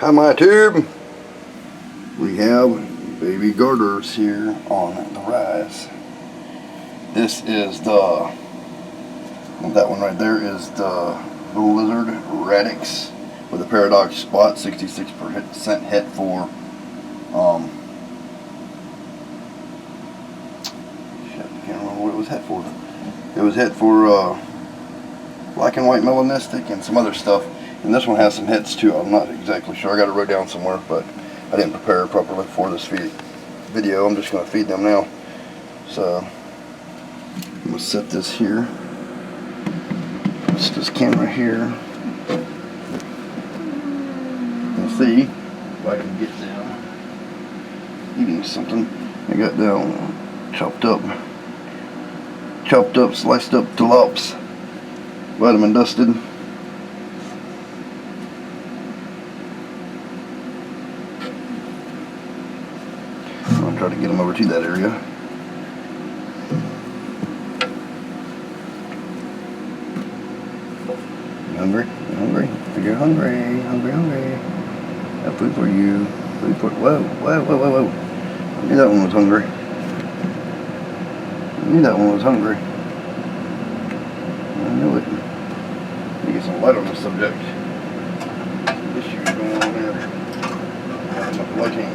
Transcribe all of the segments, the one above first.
Hi, my tube. We have baby garters here on the rise. This is that one right there is the little lizard radix with a paradox spot, 66% het for shit, I can't remember what it was het for. It was het for black and white melanistic and some other stuff. And this one has some hits too. I'm not exactly sure. I got it wrote down somewhere, but I didn't prepare it properly for this video. I'm just going to feed them now. So I'm going to set this here. Set this camera here. And see if I can get them eating something. I got down chopped up, sliced up tilapia, vitamin dusted. Try to get them over to that area. You hungry? You hungry? You're hungry. Hungry. Got food for you. Food for. Whoa. I knew that one was hungry. I knew it. Let me get some light on the subject. Issues going on here. Not enough lighting.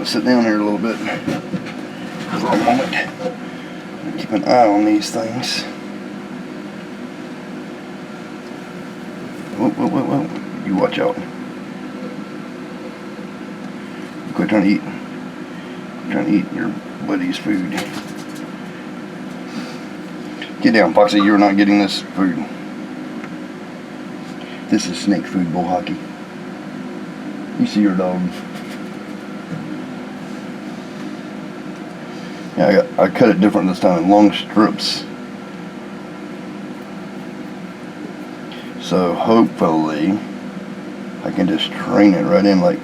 Sit down here a little bit for a moment. Keep an eye on these things. Whoa. You watch out. Quit trying to eat. Trying to eat your buddy's food. Get down, Foxy. You're not getting this food. This is snake food, bull hockey. You see your dog. Yeah, I cut it different this time in long strips. So hopefully I can just train it right in like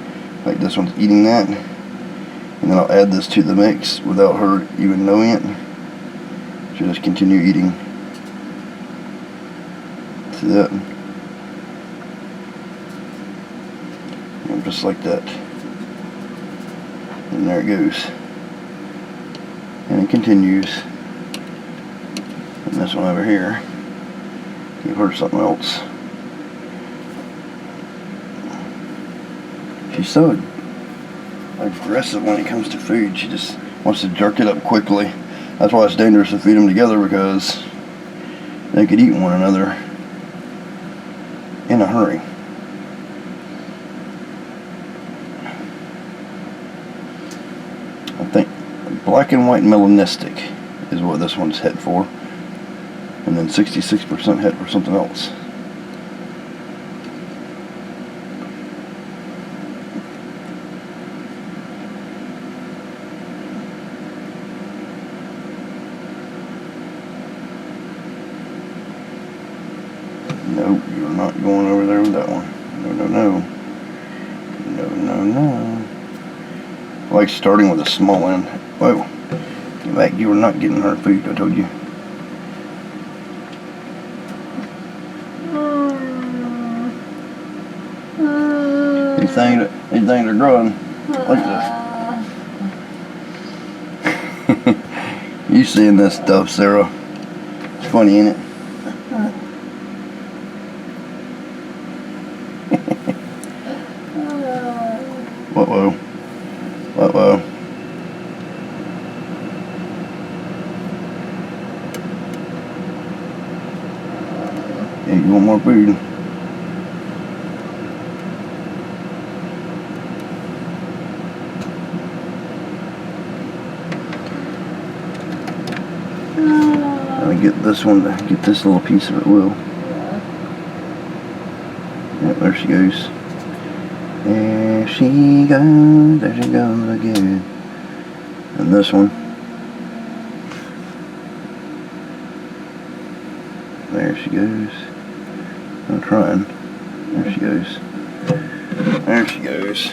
this one's eating that. And then I'll add this to the mix without her even knowing it. She'll just continue eating. See that? And just like that. And there it goes. And it continues. And this one over here, give her something else. She's so aggressive when it comes to food. She just wants to jerk it up quickly. That's why it's dangerous to feed them together, because they could eat one another in a hurry. I think black and white melanistic is what this one's het for, and then 66% het for something else. Nope, you're not going over there with that one. No. I like starting with a small end. Whoa, get back, you were not getting her food, I told you. These things are growing like this. You seeing this stuff, Sarah? It's funny, ain't it? Whoa. Hey, you want more food? Let me get this one, get this little piece of it, Will. Yep, there she goes. There she goes again. And this one. There she goes. I'm trying. There she goes. There she goes.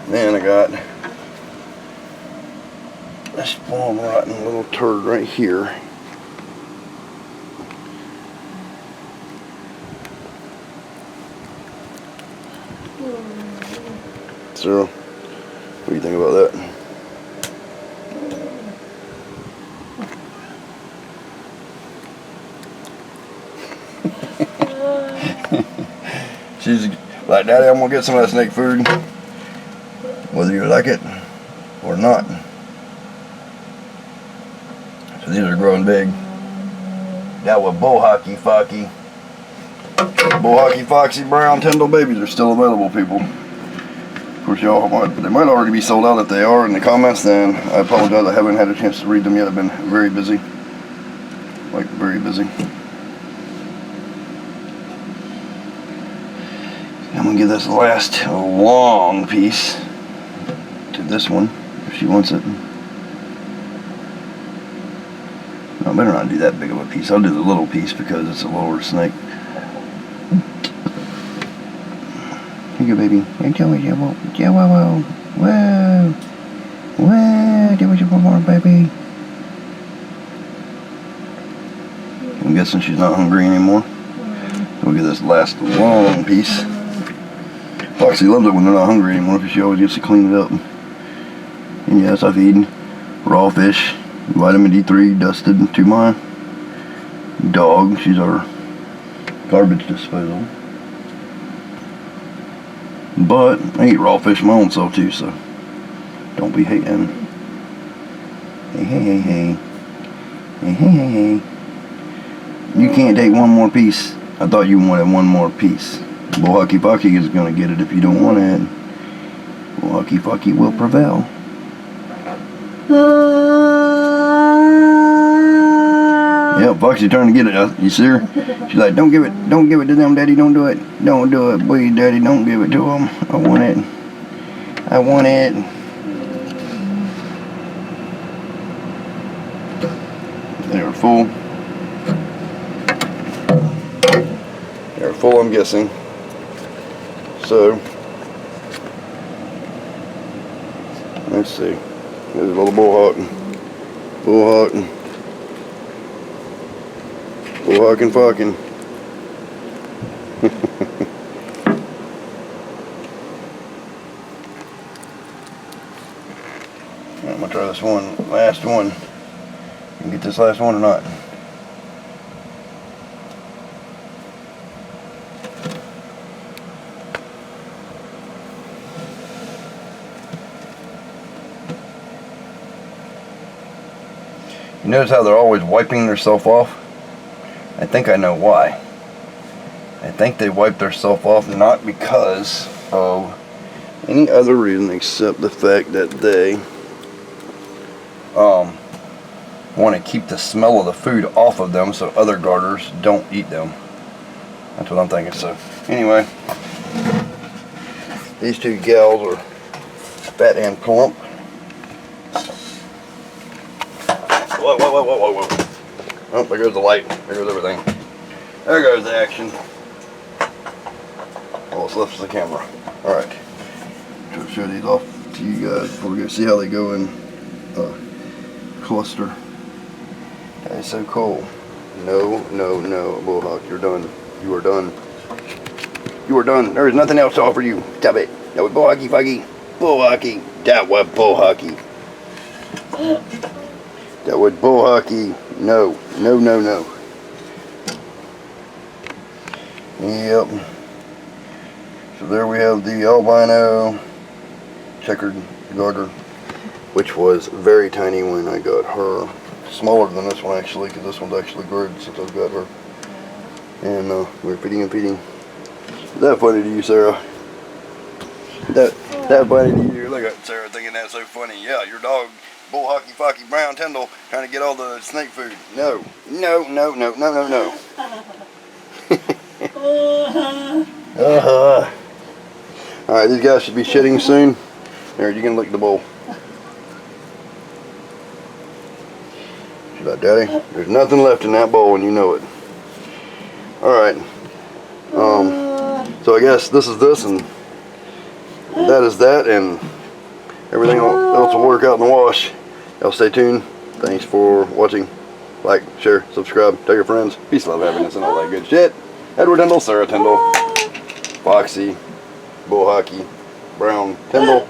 Then I got this spoiled rotten little turd right here. So, what do you think about that? She's like, Daddy, I'm gonna get some of that snake food, whether you like it or not. So these are growing big. Now with bull hockey foxy brown Tyndall babies are still available, people. Of course, y'all they might already be sold out. If they are in the comments, then I apologize. I haven't had a chance to read them yet. I've been very busy, like very busy. I'm gonna give this last long piece to this one if she wants it. No, I better not do that big of a piece. I'll do the little piece because it's a lower snake. Here you go, baby. Whoa. Whoa. Do what you want, baby. I'm guessing she's not hungry anymore. So we'll get this last long piece. Foxy loves it when they're not hungry anymore because she always gets to clean it up. And yes, I feed raw fish, vitamin D3 dusted to my dog. She's our garbage disposal. But I eat raw fish my own self too, so don't be hating. Hey. You can't take one more piece. I thought you wanted one more piece. Bull hockey is gonna get it if you don't want it. Bull hockey will prevail. Yep, Foxy trying to get it. You see her? She's like, don't give it to them, Daddy. Don't do it. Don't do it, please, Daddy. Don't give it to them. I want it. They are full. They're full, I'm guessing. So, let's see. There's a little bull hawking. Fucking. I'm gonna try this last one. You can get this last one or not. You notice how they're always wiping themselves off? I think I know why. I think they wipe themselves off not because of any other reason except the fact that they want to keep the smell of the food off of them so other garters don't eat them. That's what I'm thinking. So anyway, these two gals are fat and plump. Whoa. Oh, there goes the light. There goes everything. There goes the action. All that's left is the camera. Alright. Try to show these off to you guys before we go see how they go in cluster. That is so cool. No, Bullhawk. You're done. You are done. You are done. There is nothing else to offer you. Stop it. That was Bullhawky. That was Bullhawky. That was Bullhawky. No. Yep. So there we have the albino checkered garter, which was very tiny when I got her. Smaller than this one actually, because this one's actually grown since I've got her. And we're feeding and feeding. Is that funny to you, Sarah? That funny to you? Look at Sarah thinking that's so funny. Yeah, your dog, Bull Hockey Brown Tyndall, trying to get all the snake food. No. Alright, these guys should be shitting soon. There, you can lick the bowl. She's like, Daddy, there's nothing left in that bowl and you know it. Alright. So I guess this is this and that is that, and everything else will work out in the wash. Y'all stay tuned. Thanks for watching. Like, share, subscribe, tell your friends. Peace, love, happiness, and all that good shit. Edward Tyndall, Sarah Tyndall, Foxy, Bull Hockey, Brown Tyndall,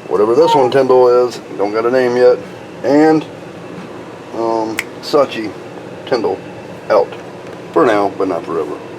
whatever this one Tyndall is, don't got a name yet, and Sachi Tyndall out for now, but not forever.